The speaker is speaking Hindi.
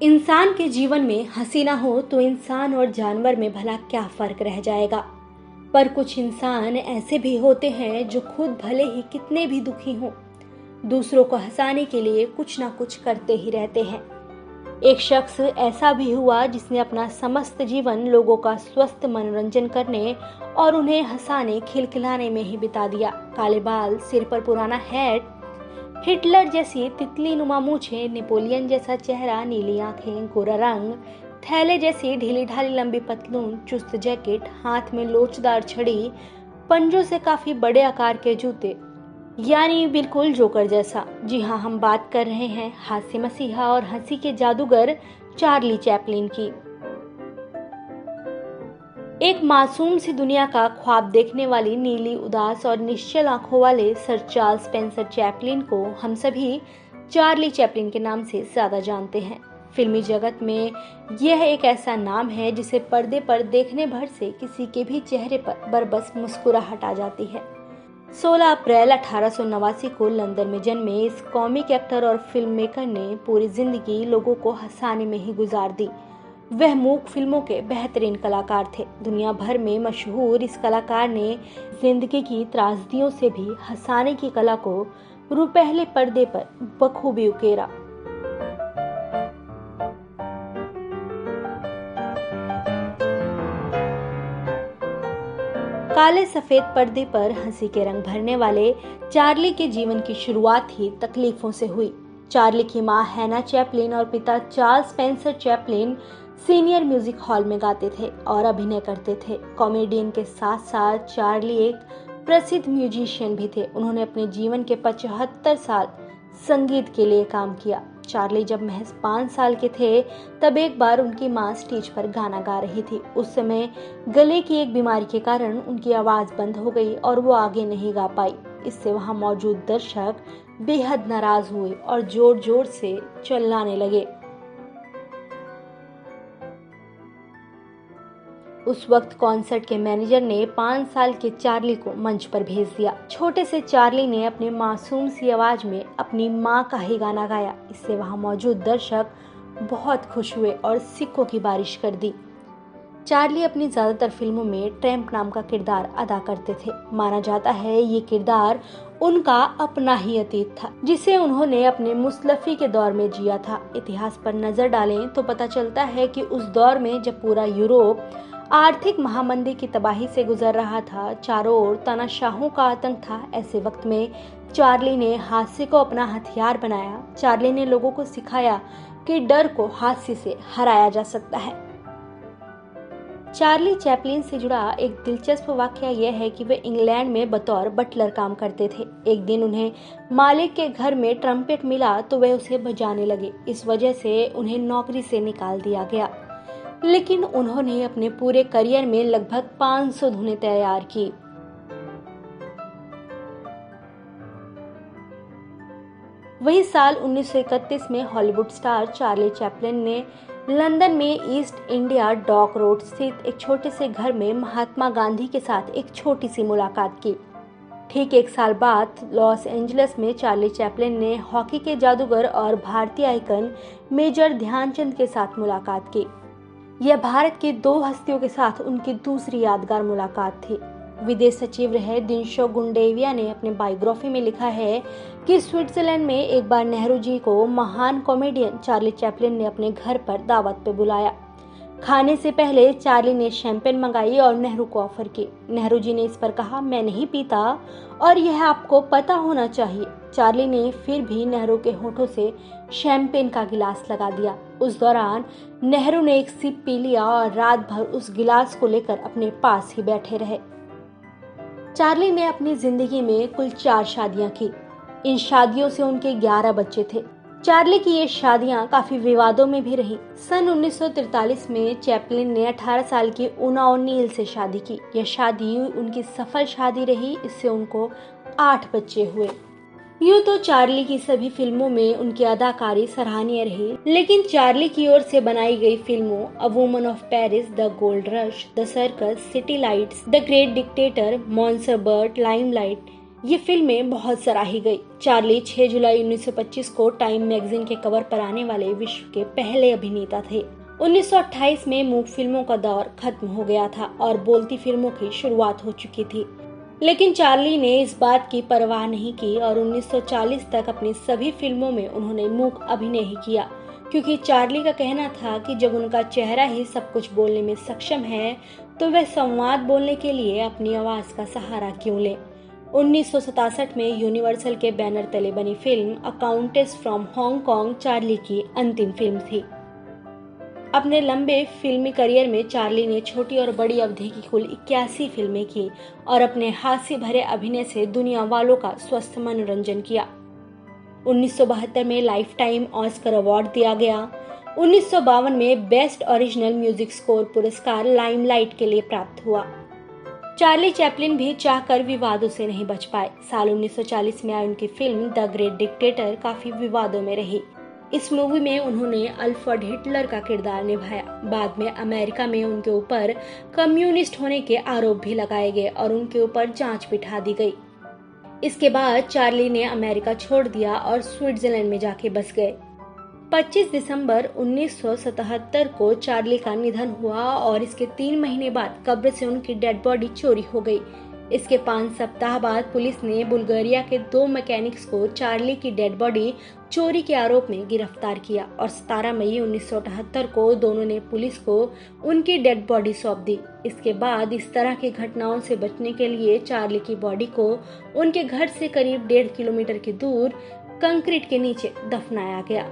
इंसान के जीवन में हंसी ना हो तो इंसान और जानवर में भला क्या फर्क रह जाएगा। पर कुछ इंसान ऐसे भी होते हैं जो खुद भले ही कितने भी दुखी हों, दूसरों को हंसाने के लिए कुछ ना कुछ करते ही रहते हैं। एक शख्स ऐसा भी हुआ जिसने अपना समस्त जीवन लोगों का स्वस्थ मनोरंजन करने और उन्हें हंसाने खिलखिलाने में ही बिता दिया। काले बाल, सिर पर पुराना हैट, हिटलर जैसी तितली नुमा मूछें, नेपोलियन जैसा चेहरा, नीली आंखें, गोरा रंग, थैले जैसी ढीली ढाली लंबी पतलून, चुस्त जैकेट, हाथ में लोचदार छड़ी, पंजों से काफी बड़े आकार के जूते, यानी बिल्कुल जोकर जैसा। जी हाँ, हम बात कर रहे हैं हास्य मसीहा और हंसी के जादूगर चार्ली चैपलिन की। एक मासूम सी दुनिया का ख्वाब देखने वाली नीली उदास और निश्चल आंखों वाले सर चार्ल्स स्पेंसर चैपलिन को हम सभी चार्ली चैपलिन के नाम से ज्यादा जानते हैं। फिल्मी जगत में यह एक ऐसा नाम है जिसे पर्दे पर देखने भर से किसी के भी चेहरे पर बरबस मुस्कुराहट आ जाती है। 16 अप्रैल 1889 को लंदन में जन्मे इस कॉमिक एक्टर और फिल्म मेकर ने पूरी जिंदगी लोगों को हंसाने में ही गुजार दी। वह मूक फिल्मों के बेहतरीन कलाकार थे। दुनिया भर में मशहूर इस कलाकार ने जिंदगी की त्रासदियों से भी हंसाने की कला को रुपहले पर्दे पर बखूबी उकेरा। काले सफेद पर्दे पर हंसी के रंग भरने वाले चार्ली के जीवन की शुरुआत ही तकलीफों से हुई। चार्ली की मां हैना चैपलिन और पिता Charles Spencer Chaplin senior music hall में गाते थे और अभिनय करते थे। कॉमेडियन के साथ साथ चार्ली एक प्रसिद्ध म्यूजिशियन भी थे। उन्होंने अपने जीवन के 75 साल संगीत के लिए काम किया। चार्ली जब महज 5 साल के थे तब एक बार उनकी मां स्टेज पर गाना गा रही थी। उस समय गले की एक बीमारी के कारण उनकी आवाज बंद हो गई और वो आगे नहीं गा पाई। इससे वहां मौजूद दर्शक बेहद नाराज हुए और जोर जोर से चिल्लाने लगे। उस वक्त कॉन्सर्ट के मैनेजर ने 5 साल के चार्ली को मंच पर भेज दिया। छोटे से चार्ली ने अपनी मासूम सी आवाज में अपनी माँ का ही गाना गाया। इससे वहां मौजूद दर्शक बहुत खुश हुए और सिक्कों की बारिश कर दी। चार्ली अपनी ज्यादातर फिल्मों में ट्रैम्प नाम का किरदार अदा करते थे। माना जाता है ये किरदार उनका अपना ही अतीत था जिसे उन्होंने अपने मुस्तलफी के दौर में जिया था। इतिहास पर नजर डालें तो पता चलता है कि उस दौर में जब पूरा यूरोप आर्थिक महामंदी की तबाही से गुजर रहा था, चारों ओर तानाशाहों का आतंक था, ऐसे वक्त में चार्ली ने हास्य को अपना हथियार बनाया। चार्ली ने लोगों को सिखाया कि डर को हास्य से हराया जा सकता है। चार्ली चैपलिन से जुड़ा एक दिलचस्प वाकया यह है कि वे इंग्लैंड में बतौर बटलर काम करते थे। एक दिन उन्हें मालिक के घर में ट्रम्पेट मिला तो वे उसे बजाने लगे। इस वजह से उन्हें नौकरी से निकाल दिया गया, लेकिन उन्होंने अपने पूरे करियर में लगभग 500 धुनें तैयार की। वही साल 1931 में हॉलीवुड स्टार चार्ली चैपलिन ने लंदन में ईस्ट इंडिया डॉक रोड स्थित एक छोटे से घर में महात्मा गांधी के साथ एक छोटी सी मुलाकात की। ठीक 1 साल बाद लॉस एंजलिस में चार्ली चैपलिन ने हॉकी के जादूगर और भारतीय आइकन मेजर ध्यानचंद के साथ मुलाकात की। यह भारत की 2 हस्तियों के साथ उनकी दूसरी यादगार मुलाकात थी। विदेश सचिव रहे दिनशो गुंडेविया ने अपने बायोग्राफी में लिखा है कि स्विट्जरलैंड में एक बार नेहरू जी को महान कॉमेडियन चार्ली चैपलिन ने अपने घर पर दावत पे बुलाया। खाने से पहले चार्ली ने शैंपेन मंगाई और नेहरू को ऑफर की। नेहरू जी ने इस पर कहा, मैं नहीं पीता और यह आपको पता होना चाहिए। चार्ली ने फिर भी नेहरू के होठों से शैंपेन का गिलास लगा दिया। उस दौरान नेहरू ने एक सिप पी लिया और रात भर उस गिलास को लेकर अपने पास ही बैठे रहे। चार्ली ने अपनी जिंदगी में कुल 4 शादियां की। इन शादियों से उनके 11 बच्चे थे। चार्ली की ये शादियां काफी विवादों में भी रही। सन 1943 में चैपलिन ने 18 साल की उना ओ'नील से शादी की। यह शादी उनकी सफल शादी रही। इससे उनको 8 बच्चे हुए। यूं तो चार्ली की सभी फिल्मों में उनकी अदाकारी सराहनीय रही, लेकिन चार्ली की ओर से बनाई गई फिल्मों a woman of Paris, the gold rush, the circus, city lights, the great dictator, monsieur बर्ट, लाइमलाइट, ये फिल्में बहुत सराही गई। चार्ली 6 जुलाई 1925 को टाइम मैगजीन के कवर पर आने वाले विश्व के पहले अभिनेता थे। 1928 में मूक फिल्मों का दौर खत्म हो गया था और बोलती फिल्मों की शुरुआत हो चुकी थी। लेकिन चार्ली ने इस बात की परवाह नहीं की और 1940 तक अपनी सभी फिल्मों में उन्होंने मूक अभिनय ही किया, क्योंकि चार्ली का कहना था कि जब उनका चेहरा ही सब कुछ बोलने में सक्षम है तो वह संवाद बोलने के लिए अपनी आवाज का सहारा क्यों ले। 1967 में यूनिवर्सल के बैनर तले बनी film a countess from Hong Kong Charlie की अंतिम फिल्म थी। अपने लंबे फिल्मी करियर में चार्ली ने छोटी और बड़ी अवधि की कुल 81 फिल्में की और अपने हास्य भरे अभिनय से दुनिया वालों का स्वस्थ मनोरंजन किया। 1972 में लाइफ टाइम ऑस्कर अवार्ड दिया गया। 1952 में बेस्ट ओरिजिनल म्यूजिक स्कोर पुरस्कार लाइमलाइट के लिए प्राप्त हुआ। चार्ली चैपलिन भी चाहकर विवादों से नहीं बच पाए। साल 1940 में आई उनकी फिल्म द ग्रेट डिक्टेटर काफी विवादों में रही। इस मूवी में उन्होंने अल्फ्रेड हिटलर का किरदार निभाया। बाद में अमेरिका में उनके ऊपर कम्युनिस्ट होने के आरोप भी लगाए गए और उनके ऊपर जांच बिठा दी गई। इसके बाद चार्ली ने अमेरिका छोड़ दिया और स्विट्जरलैंड में जाके बस गए। 25 दिसंबर 1977 को चार्ली का निधन हुआ और इसके 3 महीने बाद कब्र से उनकी डेड बॉडी चोरी हो गई। इसके 5 सप्ताह बाद पुलिस ने बुल्गारिया के 2 मैकेनिक्स को चार्ली की डेड बॉडी चोरी के आरोप में गिरफ्तार किया और 17 मई 1978 को दोनों ने पुलिस को उनकी डेड बॉडी सौंप दी। इसके बाद इस तरह की घटनाओं से बचने के लिए चार्ली की बॉडी को उनके घर से करीब 1.5 किलोमीटर की दूर कंक्रीट के नीचे दफनाया गया।